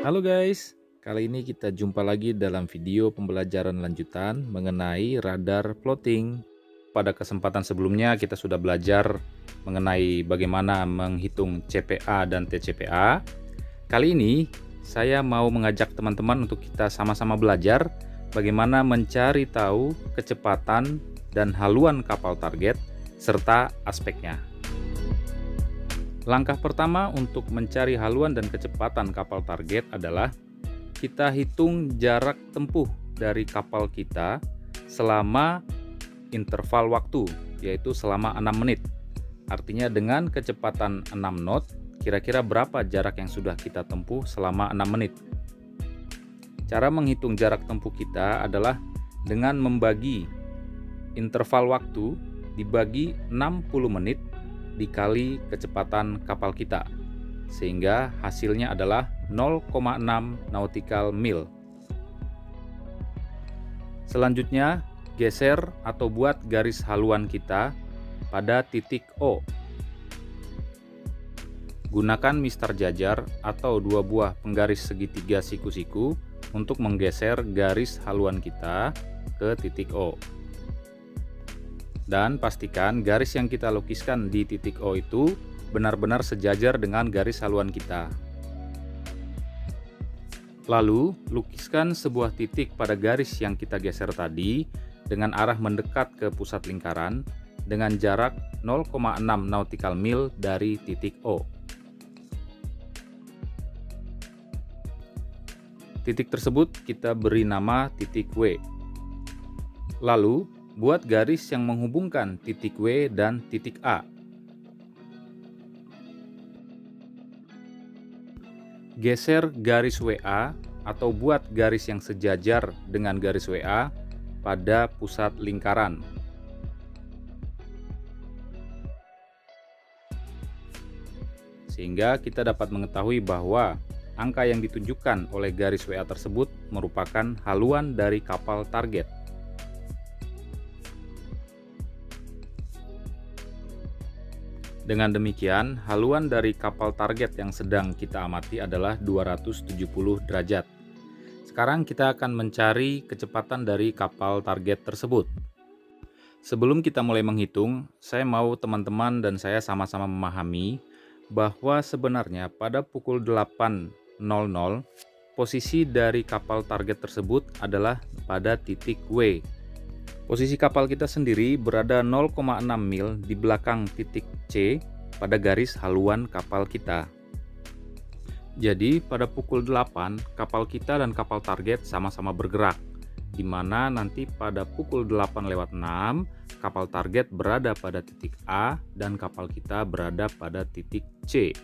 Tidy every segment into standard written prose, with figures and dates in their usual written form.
Halo guys, kali ini kita jumpa lagi dalam video pembelajaran lanjutan mengenai radar plotting. Pada kesempatan sebelumnya kita sudah belajar mengenai bagaimana menghitung CPA dan TCPA. Kali ini saya mau mengajak teman-teman untuk kita sama-sama belajar bagaimana mencari tahu kecepatan dan haluan kapal target serta aspeknya. Langkah pertama untuk mencari haluan dan kecepatan kapal target adalah kita hitung jarak tempuh dari kapal kita selama interval waktu, yaitu selama 6 menit. Artinya dengan kecepatan 6 knot, kira-kira berapa jarak yang sudah kita tempuh selama 6 menit. Cara menghitung jarak tempuh kita adalah dengan membagi interval waktu dibagi 60 menit dikali kecepatan kapal kita, sehingga hasilnya adalah 0,6 nautical mile. Selanjutnya, geser atau buat garis haluan kita pada titik O. Gunakan mistar jajar atau dua buah penggaris segitiga siku-siku untuk menggeser garis haluan kita ke titik O. Dan pastikan garis yang kita lukiskan di titik O itu benar-benar sejajar dengan garis haluan kita. Lalu, lukiskan sebuah titik pada garis yang kita geser tadi dengan arah mendekat ke pusat lingkaran dengan jarak 0,6 nautical mile dari titik O. Titik tersebut kita beri nama titik W. Lalu, buat garis yang menghubungkan titik W dan titik A. Geser garis WA atau buat garis yang sejajar dengan garis WA pada pusat lingkaran. Sehingga kita dapat mengetahui bahwa angka yang ditunjukkan oleh garis WA tersebut merupakan haluan dari kapal target. Dengan demikian, haluan dari kapal target yang sedang kita amati adalah 270 derajat. Sekarang kita akan mencari kecepatan dari kapal target tersebut. Sebelum kita mulai menghitung, saya mau teman-teman dan saya sama-sama memahami bahwa sebenarnya pada pukul 8.00, posisi dari kapal target tersebut adalah pada titik W. Posisi kapal kita sendiri berada 0,6 mil di belakang titik C pada garis haluan kapal kita. Jadi pada pukul 8 kapal kita dan kapal target sama-sama bergerak, di mana nanti pada pukul 8:06 kapal target berada pada titik A dan kapal kita berada pada titik C.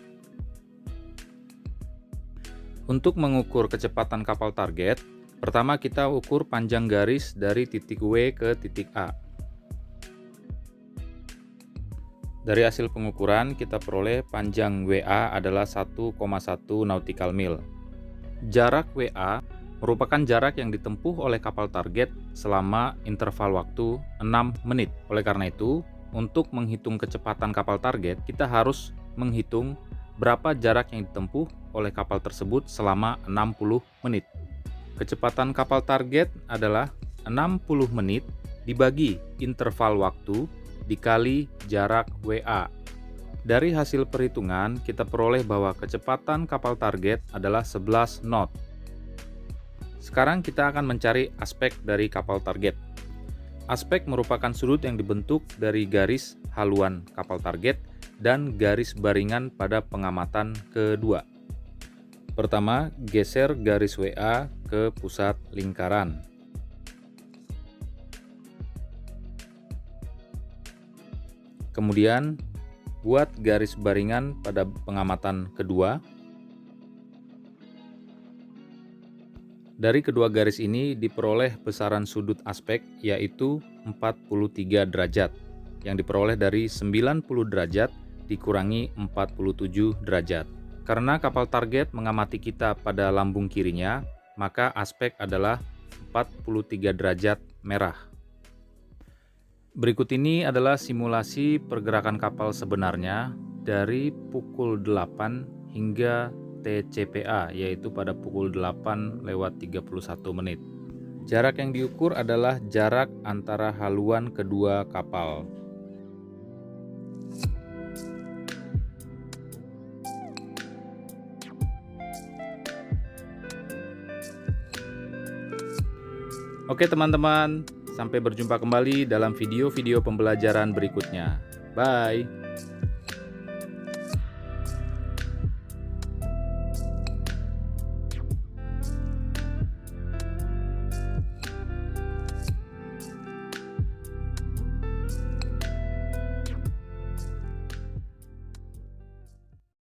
Untuk mengukur kecepatan kapal target, pertama kita ukur panjang garis dari titik W ke titik A. Dari hasil pengukuran kita peroleh panjang WA adalah 1,1 nautical mile. Jarak WA merupakan jarak yang ditempuh oleh kapal target selama interval waktu 6 menit. Oleh karena itu, untuk menghitung kecepatan kapal target, kita harus menghitung berapa jarak yang ditempuh oleh kapal tersebut selama 60 menit. Kecepatan kapal target adalah 60 menit dibagi interval waktu dikali jarak WA. Dari hasil perhitungan, kita peroleh bahwa kecepatan kapal target adalah 11 knot. Sekarang kita akan mencari aspek dari kapal target. Aspek merupakan sudut yang dibentuk dari garis haluan kapal target dan garis baringan pada pengamatan kedua. Pertama, geser garis WA ke pusat lingkaran. Kemudian, buat garis baringan pada pengamatan kedua. Dari kedua garis ini diperoleh besaran sudut aspek yaitu 43 derajat, yang diperoleh dari 90 derajat dikurangi 47 derajat. Karena kapal target mengamati kita pada lambung kirinya, maka aspek adalah 43 derajat merah. Berikut ini adalah simulasi pergerakan kapal sebenarnya dari pukul 8 hingga KT CPA, yaitu pada pukul 8:31 menit. Jarak yang diukur adalah jarak antara haluan kedua kapal. Oke teman-teman, sampai berjumpa kembali dalam video-video pembelajaran berikutnya. Bye!